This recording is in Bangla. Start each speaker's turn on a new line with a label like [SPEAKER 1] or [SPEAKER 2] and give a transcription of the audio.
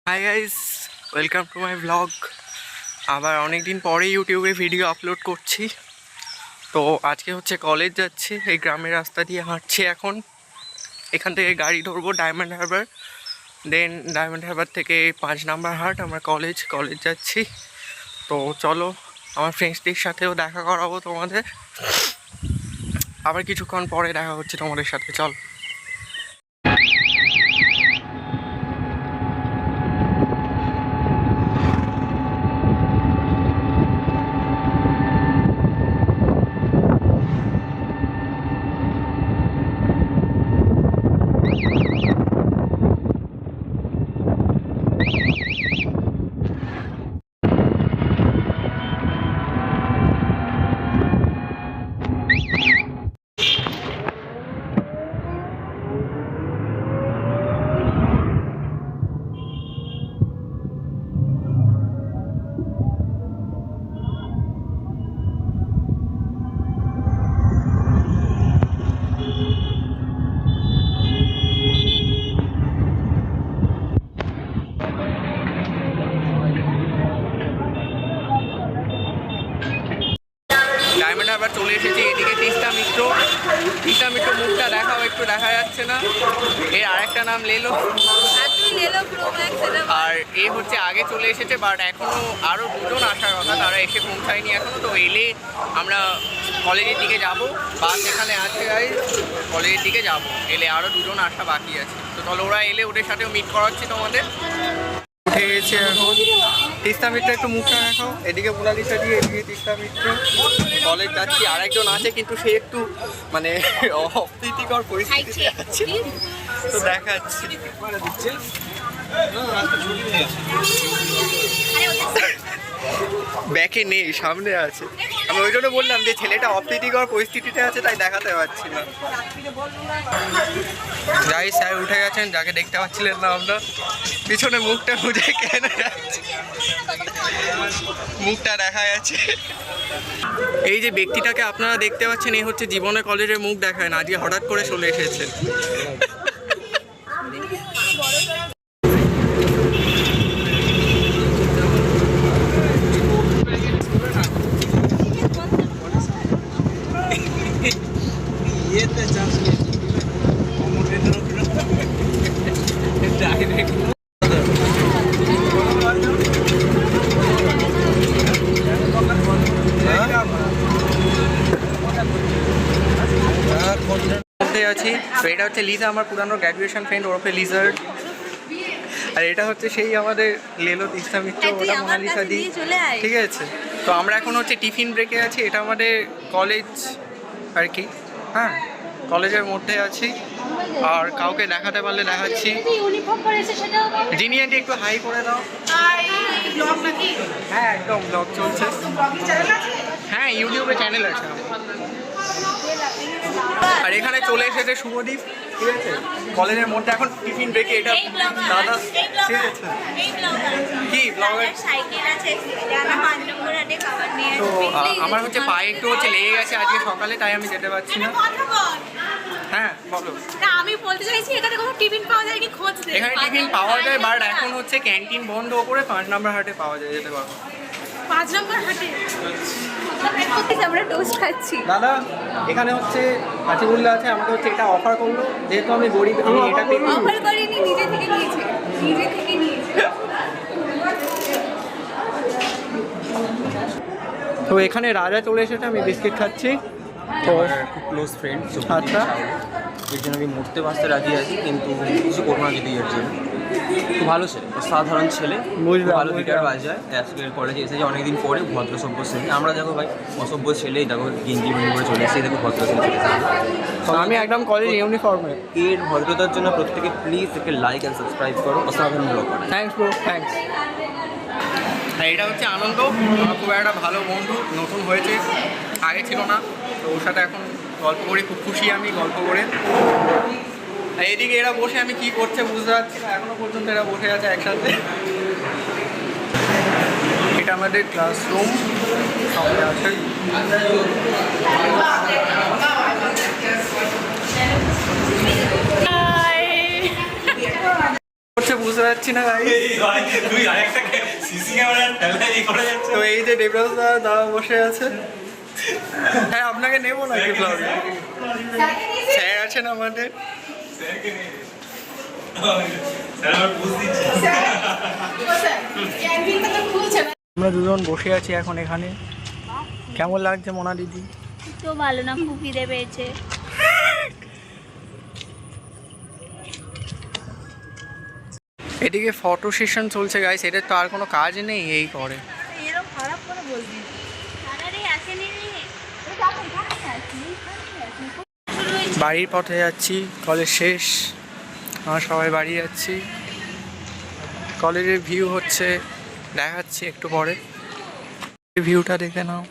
[SPEAKER 1] Hi guys, welcome to my blog. আবার অনেক দিন পরে ইউটিউবে ভিডিও আপলোড করছি। তো আজকে হচ্ছে কলেজ যাচ্ছি, এই গ্রামের রাস্তা দিয়ে হাঁটছি। এখান থেকে গাড়ি ধরবো ডায়মন্ড হারবার, দেন ডায়মন্ড হারবার থেকে 5 নাম্বার হাট আমার কলেজ যাচ্ছি। তো চলো, আমার ফ্রেন্ডসদের সাথেও দেখা করাবো তোমাদের। আবার কিছুক্ষণ পরে দেখা হচ্ছে তোমাদের সাথে, চল। ডায়মন্ড হারবার চলে এসেছি। এদিকে তিস্তা মিত্র মুখটা দেখাও, একটু দেখা যাচ্ছে না। এর আরেকটা নাম লেলো, আর এ হচ্ছে আগে চলে এসেছে, বাট এখনো আরো দুজন আসার কথা, তারা এসে পৌঁছায়নি এখনো। তো এলে আমরা কলেজের দিকে যাব, বাস এখানে আছে গাইস, কলেজের দিকে যাব। এলে আরো দুজন আসা বাকি আছে। তো চলো, ওরা এলে ওদের সাথেও মিট করাচ্ছি তোমাদের। উঠে গেছে এখন তিস্তা মিত্র, একটু মুখটা দেখাও। এদিকে মোনালিসা দিয়ে, এদিকে তিস্তা মিত্র। কলেজ যাচ্ছি, আরেকজন আছে কিন্তু সে একটু মানে অপ্রীতিকর পরিস্থিতিতে আছে, তো দেখাচ্ছি। ব্যাকে নেই, সামনে আছে। আমি ওই জন্য বললাম যে ছেলেটা অপ্রীতিকর পরিস্থিতিতে আছে, তাই দেখাতে পারছি না। যাই, স্যার উঠে গেছেন, যাকে দেখতে পাচ্ছিলেন না আমরা। পিছনে মুখটা বুঝে কেন যাচ্ছে, মুখটা দেখা যাচ্ছে। এই যে ব্যক্তিটাকে আপনারা দেখতে পাচ্ছেন, এই হচ্ছে জীবনে কলেজের মুখ দেখায় না, আজকে হঠাৎ করে চলে এসেছে। আছি। তো এটা হচ্ছে লিজা, আমার পুরানো গ্র্যাজুয়েশন ফ্রেন্ড, ওরফে লিজার্ড। আর এটা হচ্ছে সেই আমাদের লেলো তিস্তা মিত্র, ওটা মোনালিসা দি, ঠিক আছে। তো আমরা এখন হচ্ছে টিফিন ব্রেকে আছি। এটা আমাদের কলেজ আর কি, হ্যাঁ, কলেজের মধ্যে আছি। আর কাউকে দেখাতে পারলে দেখাচ্ছি। যিনি আন্টি একটু হাই করে দাও। হ্যাঁ, একদম ব্লগ চলছে। হ্যাঁ, ইউটিউবে চ্যানেল আছে আমার। আর এখানে চলে এসেছে শুভদীপ, ঠিক আছে, কলেজের মধ্যে এখন টিফিন ব্রেকে। এটা দাদা, ঠিক আছে, কি ব্লগার। তো আমার হচ্ছে পায়ে একটু হচ্ছে লেগে গেছে আজকে সকালে, তাই আমি যেতে পারছি না। হ্যাঁ বলো।
[SPEAKER 2] আমি বলতে চাইছি এখানে কোনো টিফিন পাওয়া যায় কি খোঁজ নেই।
[SPEAKER 1] এখানে টিফিন পাওয়া যায়, বাট এখন হচ্ছে ক্যান্টিন বন্ধ করে 5 নাম্বার হাটে পাওয়া যায়, যেতে পারবো।
[SPEAKER 2] 5 নম্বর হাটে আমরা টোস্ট খাচ্ছি।
[SPEAKER 1] দাদা, এখানে হচ্ছে হাতিগুল্লা আছে, আমাকে হচ্ছে এটা অফার করলো, যেহেতু আমি গরিব, আমি এটা পেয়ে।
[SPEAKER 2] অফার করিনি, নিজে থেকে নিয়েছে।
[SPEAKER 1] তো এখানে রাজা চলে এসেছে, আমি বিস্কিট খাচ্ছি। তো
[SPEAKER 3] খুব ক্লোজ ফ্রেন্ড,
[SPEAKER 1] আচ্ছা,
[SPEAKER 3] এর জন্য আমি মরতে বাঁচতে রাজি আছি, কিন্তু কিছু করবো না যদি এর জন্য। খুব ভালো ছেলে, সাধারণ ছেলে, ভালো গিটার বাজায়। আজকের কলেজে এসেছে অনেকদিন পরে, ভদ্র সভ্য ছেলে। আমরা দেখো ভাই অসভ্য ছেলেই, দেখো গেঞ্জি বেঞ্জি করে চলে এসেছি, দেখো ভদ্র ছেলে চলে এসেছে।
[SPEAKER 1] আমি একদম কলেজ ইউনিফর্মে।
[SPEAKER 3] এর ভদ্রতার জন্য প্রত্যেকে প্লিজ একে লাইক অ্যান্ড সাবস্ক্রাইব করো, অসাধারণ ব্লগ করে।
[SPEAKER 1] Thanks bro, thanks. আর এটা হচ্ছে আনন্দ, আমার খুব একটা ভালো বন্ধু, নতুন হয়েছে, আগে ছিল না। তো ওর সাথে এখন গল্প করি, খুব খুশি আমি গল্প করে। আর এদিকে এরা বসে, আমি কি করছে বুঝতে পারছি না এখনো পর্যন্ত, এরা বসে আছে একসাথে। এটা আমাদের ক্লাসরুম, সামনে আছে। করছে বুঝতে পারছি না ভাই।
[SPEAKER 4] তুই আরেকটা সিসি ক্যামেরা ঠেলা এই করে যাচ্ছে।
[SPEAKER 1] তো এই যে দেবরাজ দাদা বসে আছে। হ্যাঁ আপনাকে নেবো নাকি ব্লগে? স্যার আছেন আমাদের।
[SPEAKER 4] স্যার আমার বুঝ দিচ্ছে।
[SPEAKER 1] আমরা দুজন বসে আছি এখন এখানে। কেমন লাগছে মোনা দিদি?
[SPEAKER 2] তো ভালো না, খুব খিদে পেয়েছে।
[SPEAKER 1] এদিকে ফটো সেশন চলছে গাইস, এদের তো আর কোনো কাজ নেই, এই করে।
[SPEAKER 2] এরকম খারাপ করে বলবি? আরে আসেনি রে।
[SPEAKER 1] বাড়ির পথে যাচ্ছি, কলেজ শেষ, আমরা সবাই বাড়ি যাচ্ছি। কলেজের ভিউ হচ্ছে, দেখাচ্ছি একটু পরে। ভিউটা দেখে নাও।